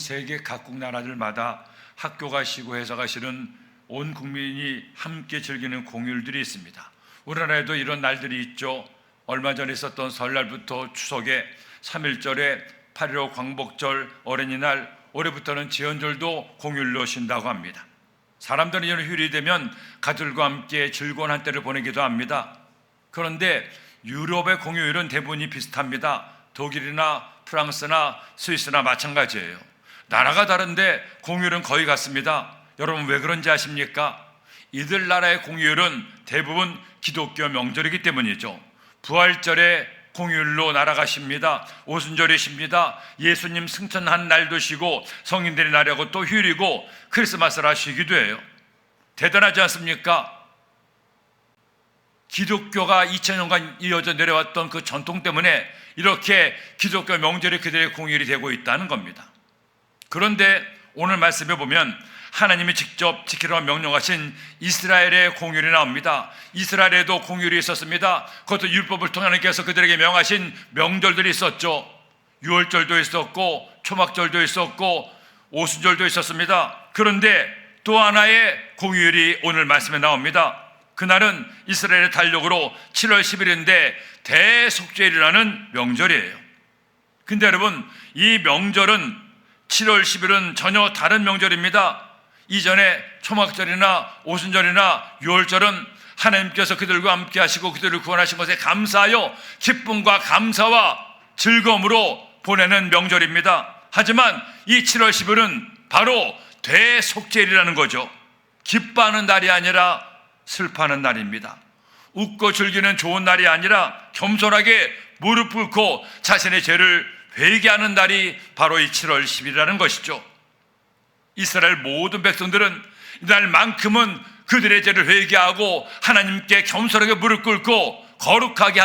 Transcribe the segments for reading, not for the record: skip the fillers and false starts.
세계 각국 나라들마다 학교가 쉬고 회사가 쉬는 온 국민이 함께 즐기는 공휴일들이 있습니다. 우리나라에도 이런 날들이 있죠. 얼마 전에 있었던 설날부터 추석에 3.1절에 8.15 광복절, 어린이날, 올해부터는 지연절도 공휴일로 쉰다고 합니다. 사람들은 이런 휴일이 되면 가족들과 함께 즐거운 한때를 보내기도 합니다. 그런데 유럽의 공휴일은 대부분이 비슷합니다. 독일이나 프랑스나 스위스나 마찬가지예요. 나라가 다른데 공휴일은 거의 같습니다. 여러분 왜 그런지 아십니까? 이들 나라의 공휴일은 대부분 기독교 명절이기 때문이죠. 부활절에 공휴일로 나라가 쉽니다. 오순절이 쉽니다. 예수님 승천한 날도 쉬고 성인들의 날이고 또 휴일이고 크리스마스라 쉬기도 해요. 대단하지 않습니까? 기독교가 2000년간 이어져 내려왔던 그 전통 때문에 이렇게 기독교 명절이 그들의 공휴일이 되고 있다는 겁니다. 그런데 오늘 말씀에 보면 하나님이 직접 지키라고 명령하신 이스라엘의 공휴일이 나옵니다. 이스라엘에도 공휴일이 있었습니다. 그것도 율법을 통해 하나님께서 그들에게 명하신 명절들이 있었죠. 유월절도 있었고 초막절도 있었고 오순절도 있었습니다. 그런데 또 하나의 공휴일이 오늘 말씀에 나옵니다. 그날은 이스라엘의 달력으로 7월 10일인데 대속죄일이라는 명절이에요. 근데 여러분 이 명절은 7월 10일은 전혀 다른 명절입니다. 이전에 초막절이나 오순절이나 유월절은 하나님께서 그들과 함께 하시고 그들을 구원하신 것에 감사하여 기쁨과 감사와 즐거움으로 보내는 명절입니다. 하지만 이 7월 10일은 바로 대속죄일이라는 거죠. 기뻐하는 날이 아니라 슬퍼하는 날입니다. 웃고 즐기는 좋은 날이 아니라 겸손하게 무릎 꿇고 자신의 죄를 회개하는 날이 바로 이 7월 10일이라는 것이죠. 이스라엘 모든 백성들은 이날만큼은 그들의 죄를 회개하고 하나님께 겸손하게 무릎 꿇고 거룩하게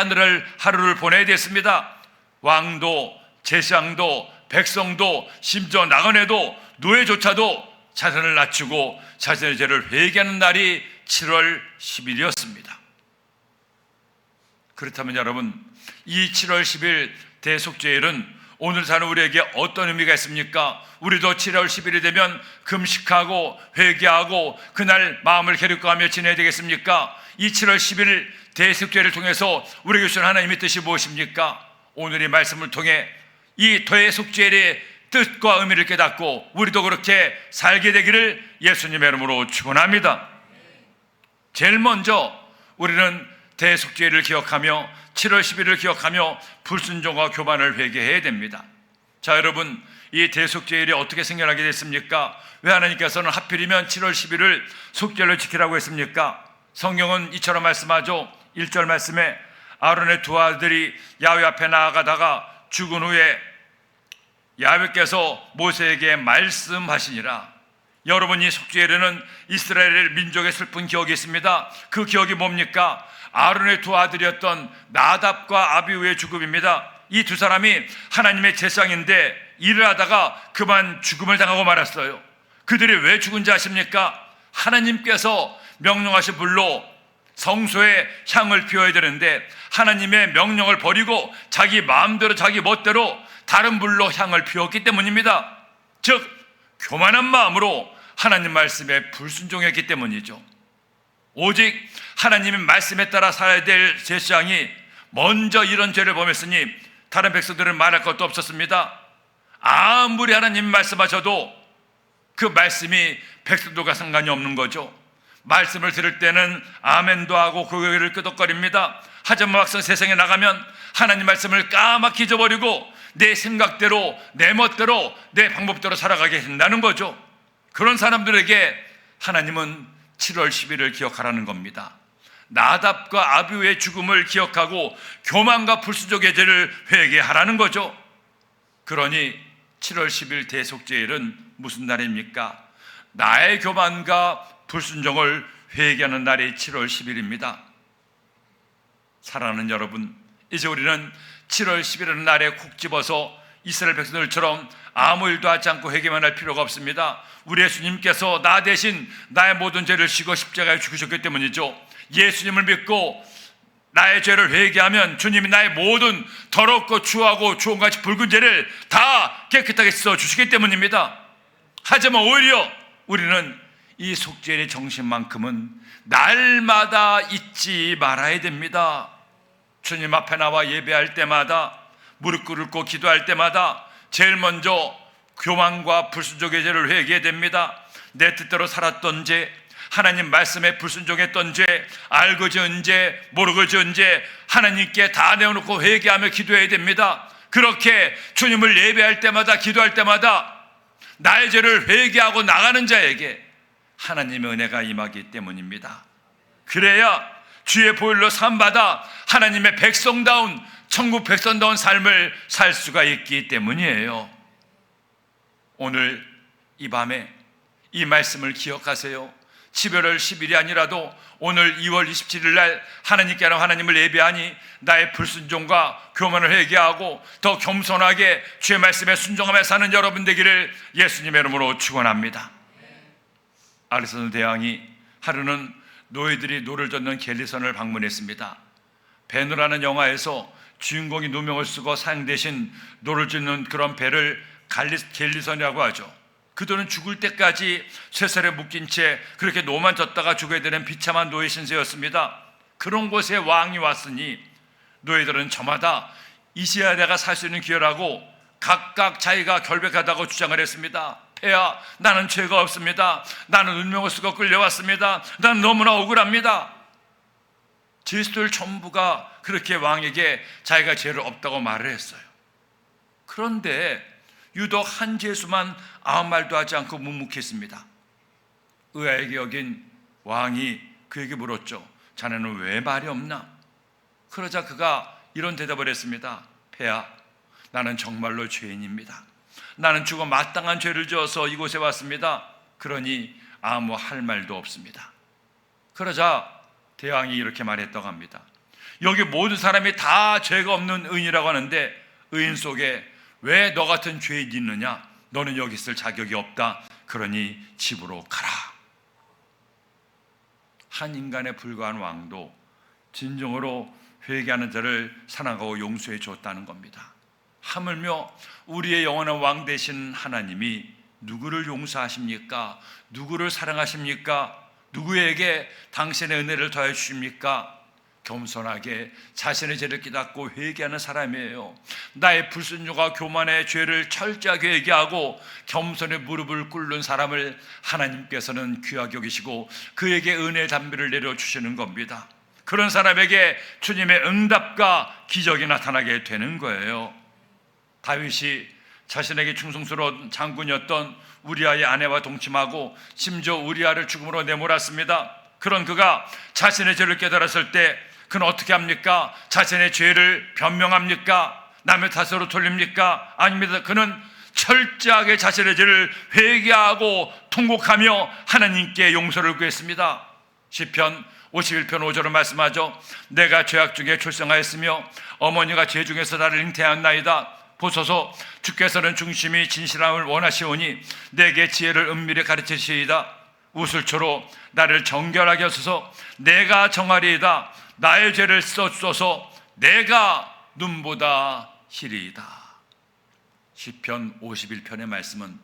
하루를 보내야 됐습니다. 왕도 제사장도 백성도 심지어 나그네도 노예조차도 자신을 낮추고 자신의 죄를 회개하는 날이 7월 10일이었습니다. 그렇다면 여러분 이 7월 10일 대속죄일은 오늘 사는 우리에게 어떤 의미가 있습니까? 우리도 7월 10일이 되면 금식하고 회개하고 그날 마음을 괴롭혀하며 지내야 되겠습니까? 이 7월 10일 대속죄를 통해서 우리에게 주신 하나님의 뜻이 무엇입니까? 오늘 이 말씀을 통해 이 대속죄의 뜻과 의미를 깨닫고 우리도 그렇게 살게 되기를 예수님의 이름으로 축원합니다. 제일 먼저 우리는 대속죄를 기억하며 7월 10일을 기억하며 불순종과 교만을 회개해야 됩니다. 자, 여러분 이 대속죄일이 어떻게 생겨나게 됐습니까? 왜 하나님께서는 하필이면 7월 10일을 속죄를 지키라고 했습니까? 성경은 이처럼 말씀하죠. 1절 말씀에 아론의 두 아들이 야훼 앞에 나아가다가 죽은 후에 야훼께서 모세에게 말씀하시니라. 여러분 이 속죄일에는 이스라엘 민족의 슬픈 기억이 있습니다. 그 기억이 뭡니까? 아론의 두 아들이었던 나답과 아비후의 죽음입니다. 이 두 사람이 하나님의 제사장인데 일을 하다가 그만 죽음을 당하고 말았어요. 그들이 왜 죽은지 아십니까? 하나님께서 명령하신 불로 성소에 향을 피워야 되는데 하나님의 명령을 버리고 자기 마음대로 자기 멋대로 다른 불로 향을 피웠기 때문입니다. 즉 교만한 마음으로 하나님 말씀에 불순종했기 때문이죠. 오직 하나님의 말씀에 따라 살아야 될 제사장이 먼저 이런 죄를 범했으니 다른 백성들은 말할 것도 없었습니다. 아무리 하나님 말씀하셔도 그 말씀이 백성들과 상관이 없는 거죠. 말씀을 들을 때는 아멘도 하고 고개를 끄덕거립니다. 하지만 막상 세상에 나가면 하나님 말씀을 까맣게 잊어버리고 내 생각대로 내 멋대로 내 방법대로 살아가게 된다는 거죠. 그런 사람들에게 하나님은 7월 10일을 기억하라는 겁니다. 나답과 아비후의 죽음을 기억하고 교만과 불순종의 죄를 회개하라는 거죠. 그러니 7월 10일 대속죄일은 무슨 날입니까? 나의 교만과 불순종을 회개하는 날이 7월 10일입니다. 사랑하는 여러분, 이제 우리는 7월 10일이라는 날에 콕 집어서 이스라엘 백성들처럼 아무 일도 하지 않고 회개만 할 필요가 없습니다. 우리 예수님께서 나 대신 나의 모든 죄를 지고 십자가에 죽으셨기 때문이죠. 예수님을 믿고 나의 죄를 회개하면 주님이 나의 모든 더럽고 추하고 주홍같이 붉은 죄를 다 깨끗하게 씻어주시기 때문입니다. 하지만 오히려 우리는 이 속죄의 정신만큼은 날마다 잊지 말아야 됩니다. 주님 앞에 나와 예배할 때마다, 무릎 꿇고 기도할 때마다 제일 먼저 교만과 불순종의 죄를 회개해야 됩니다. 내 뜻대로 살았던 죄, 하나님 말씀에 불순종했던 죄, 알고 지은 죄, 모르고 지은 죄, 하나님께 다 내어놓고 회개하며 기도해야 됩니다. 그렇게 주님을 예배할 때마다, 기도할 때마다 나의 죄를 회개하고 나가는 자에게 하나님의 은혜가 임하기 때문입니다. 그래야 주의 보혈로 사함받아 하나님의 백성다운, 천국 백성다운 삶을 살 수가 있기 때문이에요. 오늘 이 밤에 이 말씀을 기억하세요. 11월 10일이 아니라도 오늘 2월 27일 날 하나님께로 하나님을 예배하니 나의 불순종과 교만을 회개하고 더 겸손하게 주의 말씀에 순종하며 사는 여러분 되기를 예수님의 이름으로 축원합니다. 아리스토 대왕이 하루는 노예들이 노를 젓는 갤리선을 방문했습니다. 배노라는 영화에서 주인공이 누명을 쓰고 사용되신 노를 젓는 그런 배를 갤리선이라고 하죠. 그들은 죽을 때까지 쇠살에 묶인 채 그렇게 노만 졌다가 죽어야 되는 비참한 노예 신세였습니다. 그런 곳에 왕이 왔으니 노예들은 저마다 이제야 내가 살 수 있는 기회라고 각각 자기가 결백하다고 주장을 했습니다. 폐하, 나는 죄가 없습니다. 나는 운명을 쓰고 끌려왔습니다. 나는 너무나 억울합니다. 제수들 전부가 그렇게 왕에게 자기가 죄를 없다고 말을 했어요. 그런데 유독 한 제수만 아무 말도 하지 않고 묵묵했습니다. 의아하게 여긴 왕이 그에게 물었죠. 자네는 왜 말이 없나? 그러자 그가 이런 대답을 했습니다. 폐하, 나는 정말로 죄인입니다. 나는 죽어 마땅한 죄를 지어서 이곳에 왔습니다. 그러니 아무 할 말도 없습니다. 그러자 대왕이 이렇게 말했다고 합니다. 여기 모든 사람이 다 죄가 없는 의인이라고 하는데 의인 속에 왜 너 같은 죄인이 있느냐? 너는 여기 있을 자격이 없다. 그러니 집으로 가라. 한 인간에 불과한 왕도 진정으로 회개하는 자를 사랑하고 용서해 줬다는 겁니다. 하물며 우리의 영원한 왕 되신 하나님이 누구를 용서하십니까? 누구를 사랑하십니까? 누구에게 당신의 은혜를 더해 주십니까? 겸손하게 자신의 죄를 깨닫고 회개하는 사람이에요. 나의 불순종과 교만의 죄를 철저하게 회개하고 겸손의 무릎을 꿇는 사람을 하나님께서는 귀하게 여기시고 그에게 은혜의 담비를 내려주시는 겁니다. 그런 사람에게 주님의 응답과 기적이 나타나게 되는 거예요. 다윗이 자신에게 충성스러운 장군이었던 우리아의 아내와 동침하고 심지어 우리아를 죽음으로 내몰았습니다. 그런 그가 자신의 죄를 깨달았을 때 그는 어떻게 합니까? 자신의 죄를 변명합니까? 남의 탓으로 돌립니까? 아닙니다. 그는 철저하게 자신의 죄를 회개하고 통곡하며 하나님께 용서를 구했습니다. 시편 51편 5절을 말씀하죠. 내가 죄악 중에 출생하였으며 어머니가 죄 중에서 나를 잉태하였나이다. 보소서, 주께서는 중심이 진실함을 원하시오니 내게 지혜를 은밀히 가르치시이다. 우슬초로 나를 정결하게 하소서. 내가 정하리이다. 나의 죄를 씻어주소서. 내가 눈보다 희리이다. 시편 51편의 말씀은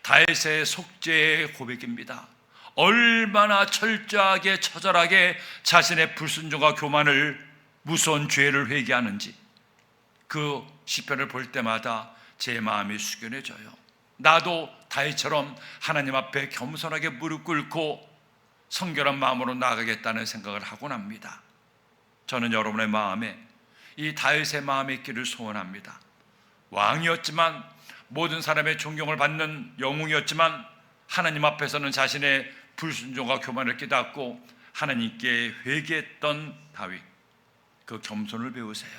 다윗의 속죄의 고백입니다. 얼마나 철저하게 처절하게 자신의 불순종과 교만을, 무서운 죄를 회개하는지 그 시편을 볼 때마다 제 마음이 숙연해져요. 나도 다윗처럼 하나님 앞에 겸손하게 무릎 꿇고 성결한 마음으로 나아가겠다는 생각을 하곤 합니다. 저는 여러분의 마음에 이 다윗의 마음에 있기를 소원합니다. 왕이었지만 모든 사람의 존경을 받는 영웅이었지만 하나님 앞에서는 자신의 불순종과 교만을 깨닫고 하나님께 회개했던 다윗, 그 겸손을 배우세요.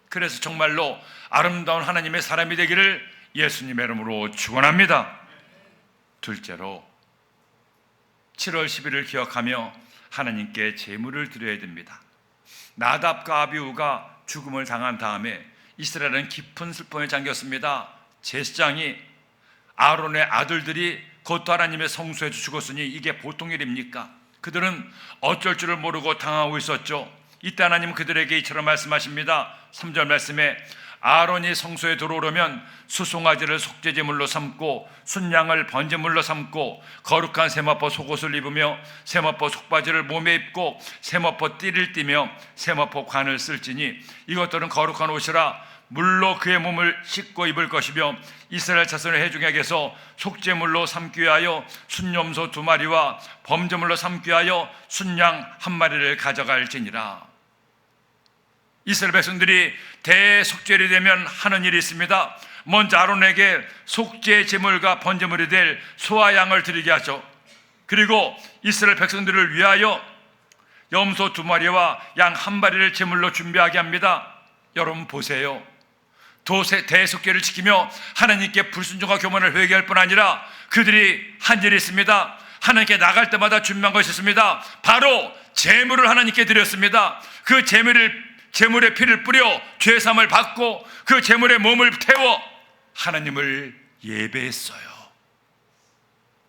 그래서 정말로 아름다운 하나님의 사람이 되기를 예수님의 이름으로 축원합니다. 둘째로 7월 10일을 기억하며 하나님께 제물을 드려야 됩니다. 나답과 아비후가 죽음을 당한 다음에 이스라엘은 깊은 슬픔에 잠겼습니다. 제사장이 아론의 아들들이 그것도 하나님의 성소에서 죽었으니 이게 보통 일입니까? 그들은 어쩔 줄을 모르고 당하고 있었죠. 이때 하나님은 그들에게 이처럼 말씀하십니다. 3절 말씀에 아론이 성소에 들어오려면 수송아지를 속죄제물로 삼고 순양을 번제물로 삼고 거룩한 세마포 속옷을 입으며 세마포 속바지를 몸에 입고 세마포 띠를 띠며 세마포 관을 쓸지니 이것들은 거룩한 옷이라 물로 그의 몸을 씻고 입을 것이며 이스라엘 자손의 회중에게서 속죄물로 삼기 위하여 순염소 2마리와 범죄물로 삼기 위하여 순양 1마리를 가져갈지니라. 이스라엘 백성들이 대속죄일이 되면 하는 일이 있습니다. 먼저 아론에게 속죄 제물과 번제물이 될 소와 양을 드리게 하죠. 그리고 이스라엘 백성들을 위하여 염소 2마리와 양 1마리를 제물로 준비하게 합니다. 여러분 보세요. 대속죄를 지키며 하나님께 불순종과 교만을 회개할 뿐 아니라 그들이 한 일이 있습니다. 하나님께 나갈 때마다 준비한 것이 있습니다. 바로 제물을 하나님께 드렸습니다. 그 제물의 피를 뿌려 죄사함을 받고 그 제물의 몸을 태워 하나님을 예배했어요.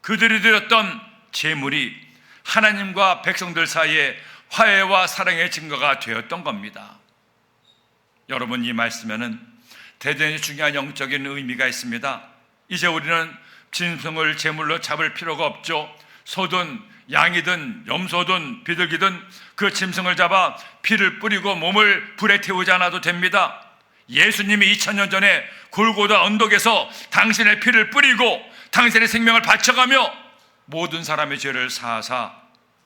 그들이 드렸던 제물이 하나님과 백성들 사이에 화해와 사랑의 증거가 되었던 겁니다. 여러분, 이 말씀에는 대단히 중요한 영적인 의미가 있습니다. 이제 우리는 짐승을 제물로 잡을 필요가 없죠. 소든 양이든 염소든 비둘기든 그 짐승을 잡아 피를 뿌리고 몸을 불에 태우지 않아도 됩니다. 예수님이 2000년 전에 골고다 언덕에서 당신의 피를 뿌리고 당신의 생명을 바쳐가며 모든 사람의 죄를 사하사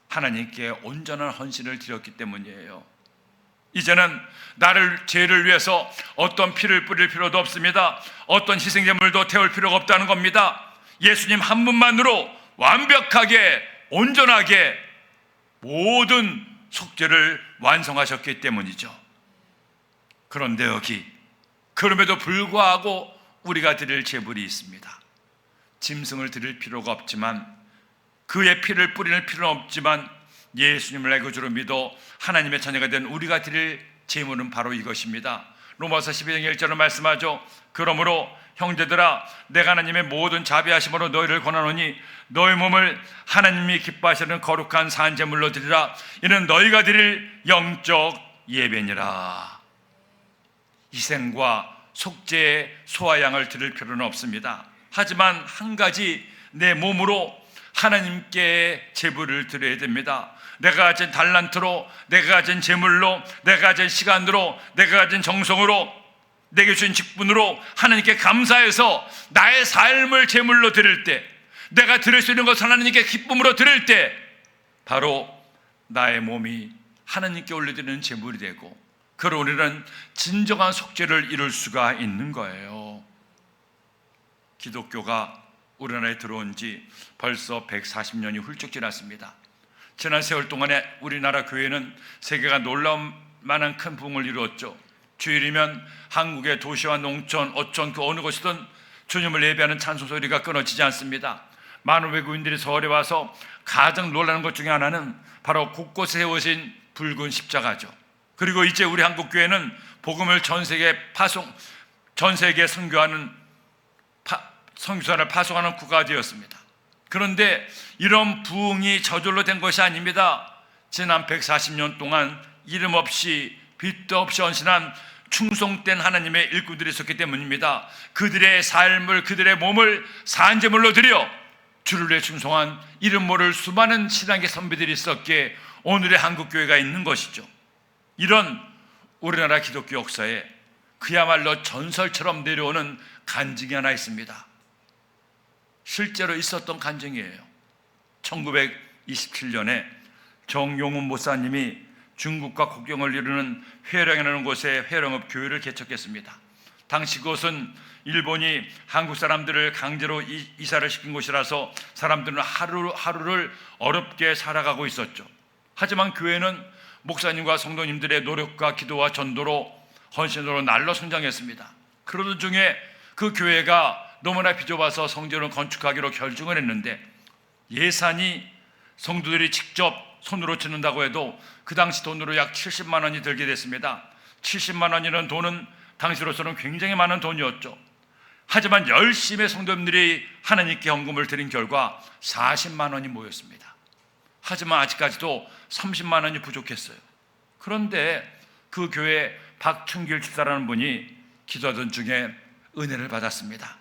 하나님께 온전한 헌신을 드렸기 때문이에요. 이제는 나를 죄를 위해서 어떤 피를 뿌릴 필요도 없습니다. 어떤 희생제물도 태울 필요가 없다는 겁니다. 예수님 한 분만으로 완벽하게 온전하게 모든 속죄를 완성하셨기 때문이죠. 그런데 여기 그럼에도 불구하고 우리가 드릴 제물이 있습니다. 짐승을 드릴 필요가 없지만 그의 피를 뿌리는 필요는 없지만 예수님을 내 구주로 믿어 하나님의 자녀가 된 우리가 드릴 제물은 바로 이것입니다. 로마서 12장 1절은 말씀하죠. 그러므로 형제들아 내가 하나님의 모든 자비하심으로 너희를 권하노니 너희 몸을 하나님이 기뻐하시는 거룩한 산제물로 드리라. 이는 너희가 드릴 영적 예배니라. 희생과 속죄의 소와 양을 드릴 필요는 없습니다. 하지만 한 가지 내 몸으로 하나님께 제물을 드려야 됩니다. 내가 가진 달란트로, 내가 가진 제물로, 내가 가진 시간으로, 내가 가진 정성으로, 내게 주신 직분으로 하나님께 감사해서 나의 삶을 제물로 드릴 때, 내가 드릴 수 있는 것을 하나님께 기쁨으로 드릴 때 바로 나의 몸이 하나님께 올려드리는 제물이 되고 그로 우리는 진정한 속죄를 이룰 수가 있는 거예요. 기독교가 우리나라에 들어온 지 벌써 140년이 훌쩍 지났습니다. 지난 세월 동안에 우리나라 교회는 세계가 놀라울 만한 큰 부흥을 이루었죠. 주일이면 한국의 도시와 농촌, 어촌 그 어느 곳이든 주님을 예배하는 찬송 소리가 끊어지지 않습니다. 많은 외국인들이 서울에 와서 가장 놀라는 것 중에 하나는 바로 곳곳에 세워진 붉은 십자가죠. 그리고 이제 우리 한국교회는 복음을 전 세계에 선교하는 선교사를 파송하는 국가가 되었습니다. 그런데 이런 부흥이 저절로 된 것이 아닙니다. 지난 140년 동안 이름 없이 빛도 없이 헌신한 충성된 하나님의 일꾼들이 있었기 때문입니다. 그들의 삶을, 그들의 몸을 산제물로 드려 주를 위해 충성한 이름 모를 수많은 신앙의 선배들이 있었기에 오늘의 한국교회가 있는 것이죠. 이런 우리나라 기독교 역사에 그야말로 전설처럼 내려오는 간증이 하나 있습니다. 실제로 있었던 간증이에요. 1927년에 정용훈 목사님이 중국과 국경을 이루는 회령이라는 곳에 회령읍 교회를 개척했습니다. 당시 그것은 일본이 한국 사람들을 강제로 이사를 시킨 곳이라서 사람들은 하루를 어렵게 살아가고 있었죠. 하지만 교회는 목사님과 성도님들의 노력과 기도와 전도로 헌신으로 날로 성장했습니다. 그러던 중에 그 교회가 너무나 비좁아서 성전을 건축하기로 결정을 했는데 예산이 성도들이 직접 손으로 짓는다고 해도 그 당시 돈으로 약 70만 원이 들게 됐습니다. 70만 원이라는 돈은 당시로서는 굉장히 많은 돈이었죠. 하지만 열심히 성도님들이 하나님께 헌금을 드린 결과 40만 원이 모였습니다. 하지만 아직까지도 30만 원이 부족했어요. 그런데 그 교회 박충길 집사라는 분이 기도하던 중에 은혜를 받았습니다.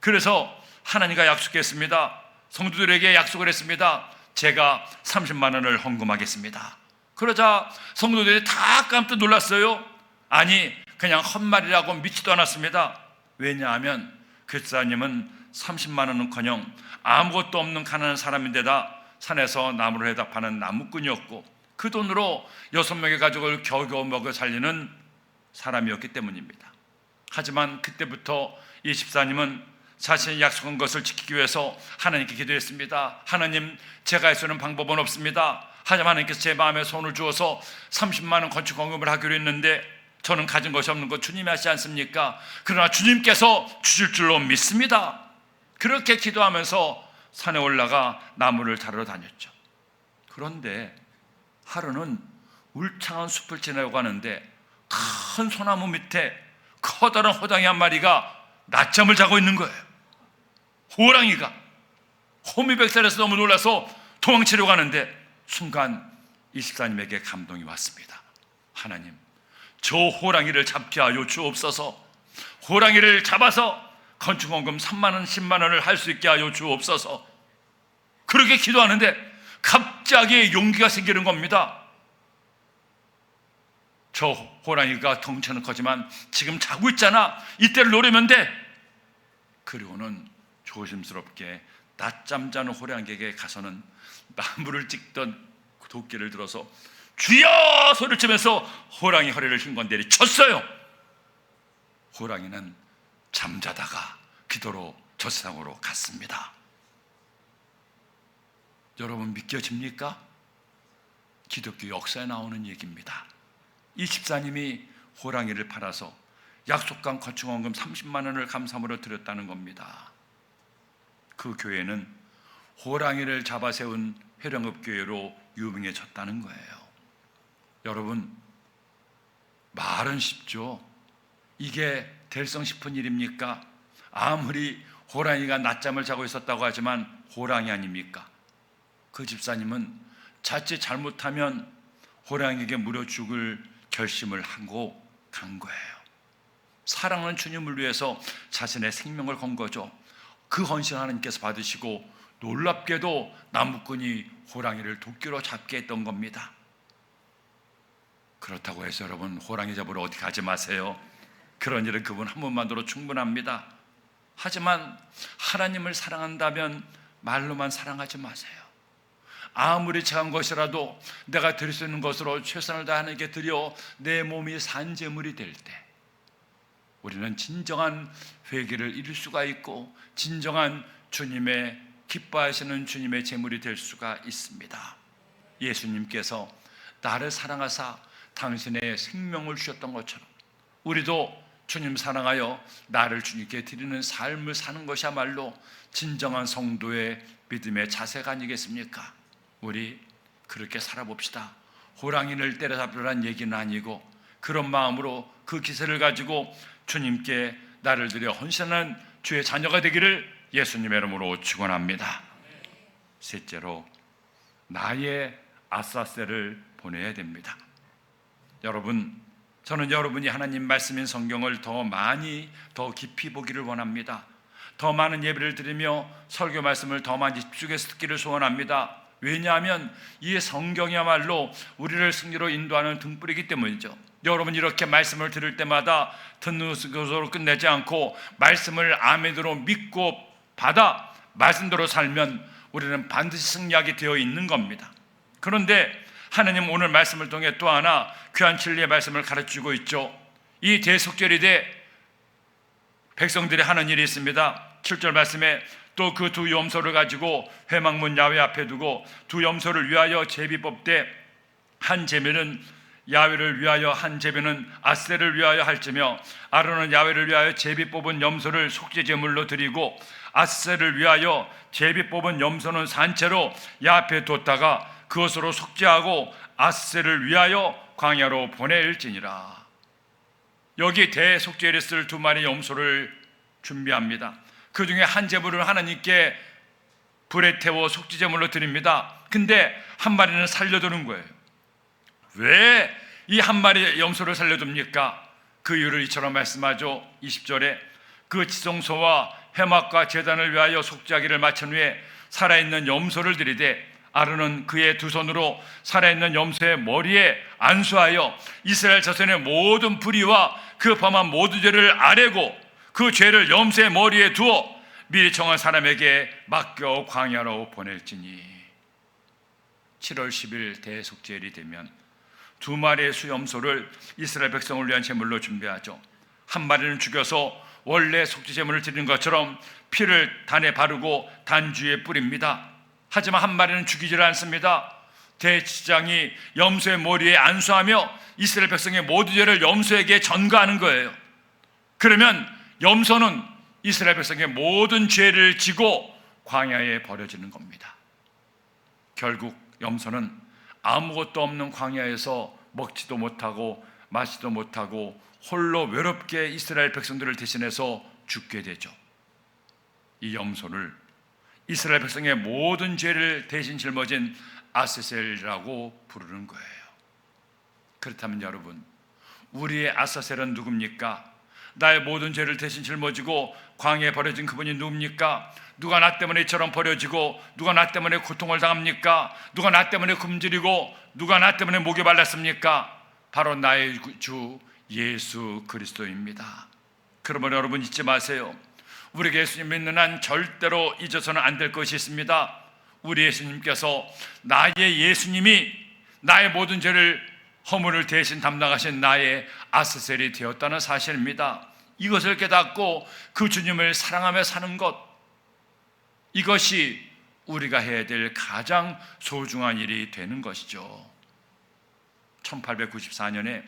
그래서 하나님과 약속했습니다. 성도들에게 약속을 했습니다. 제가 30만 원을 헌금하겠습니다. 그러자 성도들이 다 깜짝 놀랐어요. 아니, 그냥 헛말이라고 믿지도 않았습니다. 왜냐하면 그 집사님은 30만 원은커녕 아무것도 없는 가난한 사람인데다 산에서 나무를 해다 파는 나무꾼이었고 그 돈으로 6명의 가족을 겨우겨우 먹여 살리는 사람이었기 때문입니다. 하지만 그때부터 이 집사님은 자신이 약속한 것을 지키기 위해서 하나님께 기도했습니다. 하나님, 제가 할 수 있는 방법은 없습니다. 하지만 하나님께서 제 마음에 손을 주어서 30만 원 건축 헌금을 하기로 했는데 저는 가진 것이 없는 거 주님이 하시지 않습니까? 그러나 주님께서 주실 줄로 믿습니다. 그렇게 기도하면서 산에 올라가 나무를 자르러 다녔죠. 그런데 하루는 울창한 숲을 지나고 가는데 큰 소나무 밑에 커다란 호랑이 한 마리가 낮잠을 자고 있는 거예요. 호랑이가 호미백살에서 너무 놀라서 도망치려고 하는데 순간 이 집사님에게 감동이 왔습니다. 하나님, 저 호랑이를 잡게 하여 주옵소서. 호랑이를 잡아서 건축원금 3만 원, 10만 원을 할 수 있게 하여 주옵소서. 그렇게 기도하는데 갑자기 용기가 생기는 겁니다. 저 호랑이가 덩치는 커지만 지금 자고 있잖아. 이때를 노리면 돼. 그리고는 조심스럽게 낮잠 자는 호랑이에게 가서는 나무를 찍던 도끼를 들어서 주여 소리를 치면서 호랑이 허리를 힘건 내리쳤어요. 호랑이는 잠자다가 기도로 저 세상으로 갔습니다. 여러분, 믿겨집니까? 기독교 역사에 나오는 얘기입니다. 이 집사님이 호랑이를 팔아서 약속한 건축원금 30만 원을 감사함으로 드렸다는 겁니다. 그 교회는 호랑이를 잡아 세운 회령읍교회로 유명해졌다는 거예요. 여러분, 말은 쉽죠. 이게 될성 싶은 일입니까? 아무리 호랑이가 낮잠을 자고 있었다고 하지만 호랑이 아닙니까? 그 집사님은 자칫 잘못하면 호랑이에게 물어 죽을 결심을 하고 간 거예요. 사랑하는 주님을 위해서 자신의 생명을 건 거죠. 그 헌신을 하나님께서 받으시고 놀랍게도 나무꾼이 호랑이를 도끼로 잡게 했던 겁니다. 그렇다고 해서 여러분, 호랑이 잡으러 어디 가지 마세요. 그런 일은 그분 한 분만으로 충분합니다. 하지만 하나님을 사랑한다면 말로만 사랑하지 마세요. 아무리 작은 것이라도 내가 드릴 수 있는 것으로 최선을 다해 하나님께 드려 내 몸이 산제물이 될 때 우리는 진정한 회개를 이룰 수가 있고 진정한 주님의 기뻐하시는 주님의 제물이 될 수가 있습니다. 예수님께서 나를 사랑하사 당신의 생명을 주셨던 것처럼 우리도 주님 사랑하여 나를 주님께 드리는 삶을 사는 것이야말로 진정한 성도의 믿음의 자세가 아니겠습니까? 우리 그렇게 살아봅시다. 호랑이를 때려잡으라는 얘기는 아니고 그런 마음으로 그 기세를 가지고 주님께 나를 드려 헌신하는 주의 자녀가 되기를 예수님의 이름으로 축원합니다. 셋째로, 나의 아사세를 보내야 됩니다. 여러분, 저는 여러분이 하나님 말씀인 성경을 더 많이 더 깊이 보기를 원합니다. 더 많은 예배를 드리며 설교 말씀을 더 많이 집중해서 듣기를 소원합니다. 왜냐하면 이 성경이야말로 우리를 승리로 인도하는 등불이기 때문이죠. 여러분, 이렇게 말씀을 들을 때마다 듣는 것으로 끝내지 않고 말씀을 아멘으로 믿고 받아 말씀대로 살면 우리는 반드시 승리하게 되어 있는 겁니다. 그런데 하나님 오늘 말씀을 통해 또 하나 귀한 진리의 말씀을 가르치고 있죠. 이 대속절이 돼 백성들이 하는 일이 있습니다. 7절 말씀에 또 그 두 염소를 가지고 회막문 야훼 앞에 두고 두 염소를 위하여 제비 뽑되 한 제비는 야훼를 위하여 한 제비는 아세를 위하여 할지며 아론은 야훼를 위하여 제비 뽑은 염소를 속죄 제물로 드리고 아세를 위하여 제비 뽑은 염소는 산채로 야 앞에 뒀다가 그것으로 속죄하고 아세를 위하여 광야로 보낼지니라. 여기 대속죄를 쓸 두 마리 염소를 준비합니다. 그 중에 한 제물을 하나님께 불에 태워 속죄제물로 드립니다. 근데 한 마리는 살려두는 거예요. 왜 이 한 마리 염소를 살려둡니까? 그 이유를 이처럼 말씀하죠. 20절에 그 지성소와 회막과 제단을 위하여 속죄하기를 마친 후에 살아있는 염소를 들이되 아론은 그의 두 손으로 살아있는 염소의 머리에 안수하여 이스라엘 자손의 모든 불의와 그 범한 모든 죄를 아뢰고 그 죄를 염소의 머리에 두어 미리 정한 사람에게 맡겨 광야로 보낼지니. 7월 10일 대속죄일이 되면 두 마리의 수염소를 이스라엘 백성을 위한 제물로 준비하죠. 한 마리는 죽여서 원래 속죄 제물을 드리는 것처럼 피를 단에 바르고 단주에 뿌립니다. 하지만 한 마리는 죽이질 않습니다. 대제사장이 염소의 머리에 안수하며 이스라엘 백성의 모든 죄를 염소에게 전가하는 거예요. 그러면 염소는 이스라엘 백성의 모든 죄를 지고 광야에 버려지는 겁니다. 결국 염소는 아무것도 없는 광야에서 먹지도 못하고 마시지도 못하고 홀로 외롭게 이스라엘 백성들을 대신해서 죽게 되죠. 이 염소를 이스라엘 백성의 모든 죄를 대신 짊어진 아사셀이라고 부르는 거예요. 그렇다면 여러분, 우리의 아사셀은 누굽니까? 나의 모든 죄를 대신 짊어지고 광야에 버려진 그분이 누굽니까? 누가 나 때문에 이처럼 버려지고 누가 나 때문에 고통을 당합니까? 누가 나 때문에 굶주리고 누가 나 때문에 목이 말랐습니까? 바로 나의 주 예수 그리스도입니다. 그러면 여러분 잊지 마세요. 우리가 예수님 믿는 한 절대로 잊어서는 안 될 것이 있습니다. 우리 예수님께서 나의 예수님이 나의 모든 죄를 허물을 대신 담당하신 나의 아스셀이 되었다는 사실입니다. 이것을 깨닫고 그 주님을 사랑하며 사는 것, 이것이 우리가 해야 될 가장 소중한 일이 되는 것이죠. 1894년에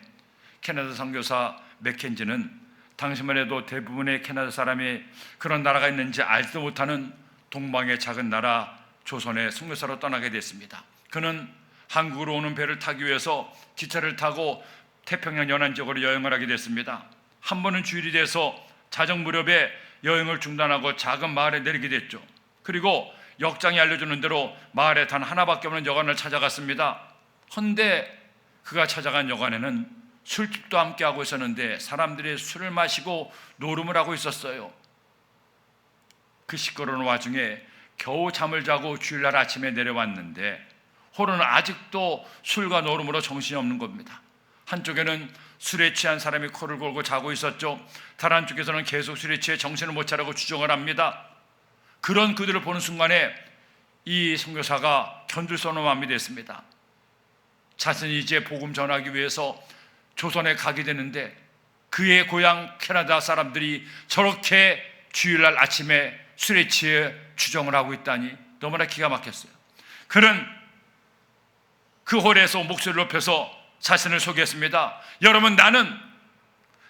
캐나다 선교사 맥켄지는 당시만 해도 대부분의 캐나다 사람이 그런 나라가 있는지 알지도 못하는 동방의 작은 나라 조선의 선교사로 떠나게 됐습니다. 그는 한국으로 오는 배를 타기 위해서 기차를 타고 태평양 연안 지역으로 여행을 하게 됐습니다. 한 번은 주일이 돼서 자정 무렵에 여행을 중단하고 작은 마을에 내리게 됐죠. 그리고 역장이 알려주는 대로 마을에 단 하나밖에 없는 여관을 찾아갔습니다. 헌데 그가 찾아간 여관에는 술집도 함께 하고 있었는데 사람들이 술을 마시고 노름을 하고 있었어요. 그 시끄러운 와중에 겨우 잠을 자고 주일날 아침에 내려왔는데 홀은 아직도 술과 노름으로 정신이 없는 겁니다. 한쪽에는 술에 취한 사람이 코를 골고 자고 있었죠. 다른 한쪽에서는 계속 술에 취해 정신을 못 차리고 주정을 합니다. 그런 그들을 보는 순간에 이 선교사가 견딜 수 없는 마음이 됐습니다. 자신이 이제 복음 전하기 위해서 조선에 가게 되는데 그의 고향 캐나다 사람들이 저렇게 주일날 아침에 술에 취해 주정을 하고 있다니 너무나 기가 막혔어요. 그는 그 홀에서 목소리를 높여서 자신을 소개했습니다. 여러분, 나는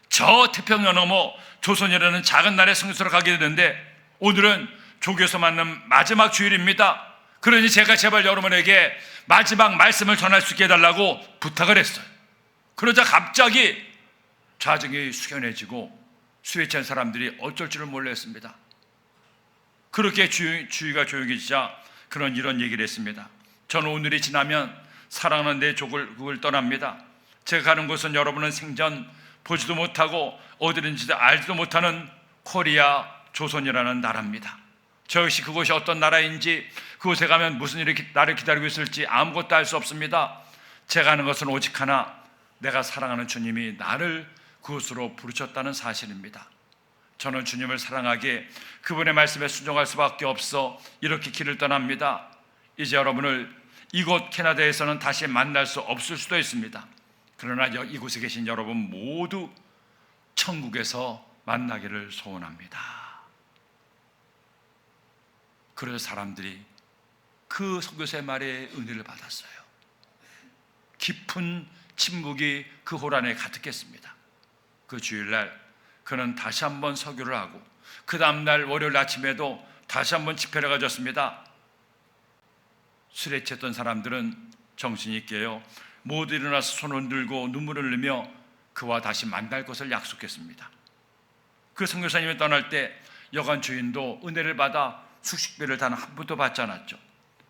저 태평양 넘어 조선이라는 작은 나라의 선교사로 가게 되는데 오늘은 조교에서 만난 마지막 주일입니다. 그러니 제가 제발 여러분에게 마지막 말씀을 전할 수 있게 해달라고 부탁을 했어요. 그러자 갑자기 좌정이 숙연해지고 술에 취한 사람들이 어쩔 줄을 몰랐습니다. 그렇게 주위가 조용해지자 그런 이런 얘기를 했습니다. 저는 오늘이 지나면 사랑하는 내 조국을 떠납니다. 제가 가는 곳은 여러분은 생전 보지도 못하고 어디든지 알지도 못하는 코리아 조선이라는 나라입니다. 저 역시 그곳이 어떤 나라인지 그곳에 가면 무슨 일이 나를 기다리고 있을지 아무것도 알 수 없습니다. 제가 하는 것은 오직 하나, 내가 사랑하는 주님이 나를 그곳으로 부르셨다는 사실입니다. 저는 주님을 사랑하기에 그분의 말씀에 순종할 수밖에 없어 이렇게 길을 떠납니다. 이제 여러분을 이곳 캐나다에서는 다시 만날 수 없을 수도 있습니다. 그러나 이곳에 계신 여러분 모두 천국에서 만나기를 소원합니다. 그래서 사람들이 그 선교사의 말에 은혜를 받았어요. 깊은 침묵이 그 홀 안에 가득했습니다. 그 주일날 그는 다시 한번 설교를 하고 그 다음날 월요일 아침에도 다시 한번 집회를 가졌습니다. 술에 취했던 사람들은 정신이 깨어 모두 일어나서 손을 들고 눈물을 흘리며 그와 다시 만날 것을 약속했습니다. 그 선교사님이 떠날 때 여관 주인도 은혜를 받아 숙식비를 단 한 푼도 받지 않았죠.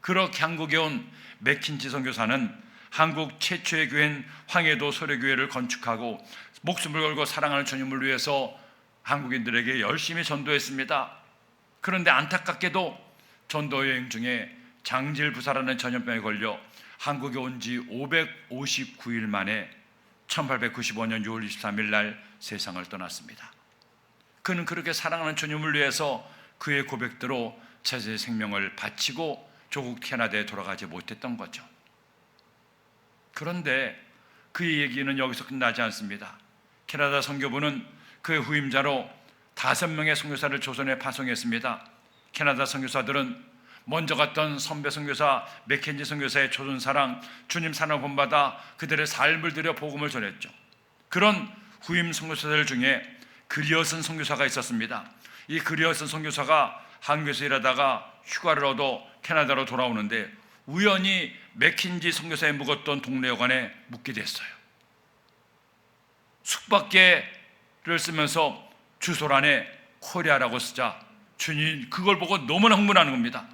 그렇게 한국에 온 맥킨지 선교사는 한국 최초의 교회인 황해도 소래교회를 건축하고 목숨을 걸고 사랑하는 주님을 위해서 한국인들에게 열심히 전도했습니다. 그런데 안타깝게도 전도 여행 중에 장질부사라는 전염병에 걸려 한국에 온 지 559일 만에 1895년 6월 23일 날 세상을 떠났습니다. 그는 그렇게 사랑하는 주님을 위해서 그의 고백대로 자신의 생명을 바치고 조국 캐나다에 돌아가지 못했던 거죠. 그런데 그의 얘기는 여기서 끝나지 않습니다. 캐나다 선교부는 그의 후임자로 5명의 선교사를 조선에 파송했습니다. 캐나다 선교사들은 먼저 갔던 선배 선교사 맥켄지 선교사의 조선사랑, 주님 사랑을 본받아 그들의 삶을 들여 복음을 전했죠. 그런 후임 선교사들 중에 그리어슨 선교사가 있었습니다. 이 그리어슨 선교사가 한국에서 일하다가 휴가를 얻어 캐나다로 돌아오는데 우연히 맥킨지 선교사에 묵었던 동네 여관에 묵게 됐어요. 숙박계를 쓰면서 주소란에 코리아라고 쓰자 주님 그걸 보고 너무나 흥분하는 겁니다.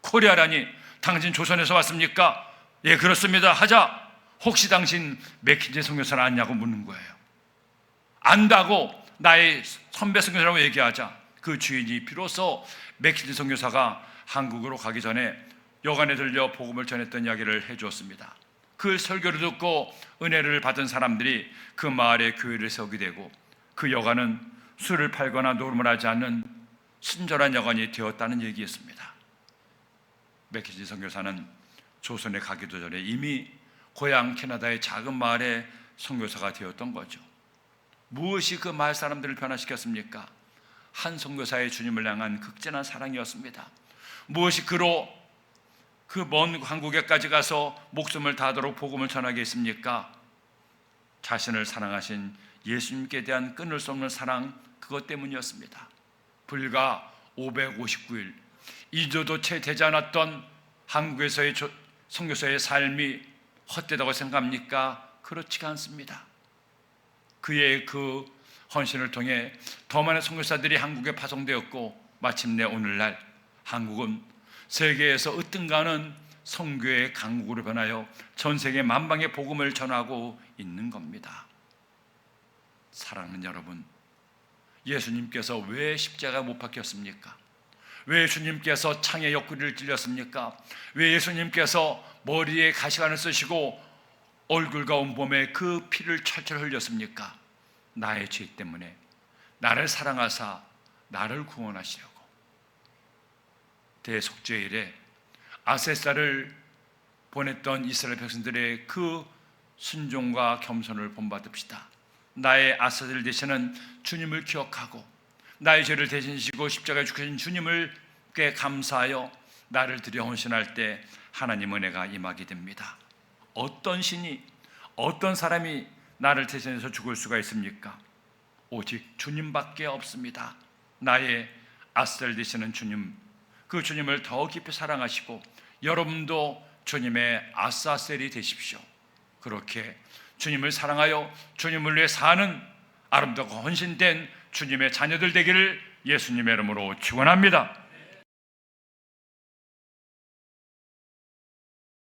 코리아라니 당신 조선에서 왔습니까? 예 그렇습니다 하자 혹시 당신 맥킨지 선교사를 아냐고 묻는 거예요. 안다고 나의 선배 선교사라고 얘기하자 그 주인이 비로소 맥킨지 선교사가 한국으로 가기 전에 여관에 들려 복음을 전했던 이야기를 해주었습니다. 그 설교를 듣고 은혜를 받은 사람들이 그 마을에 교회를 세우게 되고 그 여관은 술을 팔거나 노름을 하지 않는 순절한 여관이 되었다는 얘기였습니다. 맥킨지 선교사는 조선에 가기도 전에 이미 고향 캐나다의 작은 마을의 선교사가 되었던 거죠. 무엇이 그 마을 사람들을 변화시켰습니까? 한 선교사의 주님을 향한 극진한 사랑이었습니다. 무엇이 그로 그 먼 한국에까지 가서 목숨을 다하도록 복음을 전하게 했습니까? 자신을 사랑하신 예수님께 대한 끊을 수 없는 사랑, 그것 때문이었습니다. 불과 559일, 2조도 채 되지 않았던 한국에서의 선교사의 삶이 헛되다고 생각합니까? 그렇지가 않습니다. 그의 그 헌신을 통해 더 많은 선교사들이 한국에 파송되었고 마침내 오늘날 한국은 세계에서 으뜸가는 선교의 강국으로 변하여 전 세계 만방의 복음을 전하고 있는 겁니다. 사랑하는 여러분, 예수님께서 왜 십자가 못 박혔습니까? 왜 주님께서 창에 옆구리를 찔렸습니까? 왜 예수님께서 머리에 가시관을 쓰시고 얼굴과 온몸에 그 피를 철철 흘렸습니까? 나의 죄 때문에 나를 사랑하사 나를 구원하시려고. 대속죄일에 아세사를 보냈던 이스라엘 백성들의 그 순종과 겸손을 본받읍시다. 나의 아세사를 되시는 주님을 기억하고 나의 죄를 대신하시고 십자가에 죽으신 주님을께 감사하여 나를 드려 헌신할 때 하나님 은혜가 임하게 됩니다. 어떤 신이, 어떤 사람이 나를 대신해서 죽을 수가 있습니까? 오직 주님밖에 없습니다. 나의 아셀 되시는 주님, 그 주님을 더 깊이 사랑하시고 여러분도 주님의 아사셀이 되십시오. 그렇게 주님을 사랑하여 주님을 위해 사는 아름답고 헌신된 주님의 자녀들 되기를 예수님의 이름으로 축원합니다.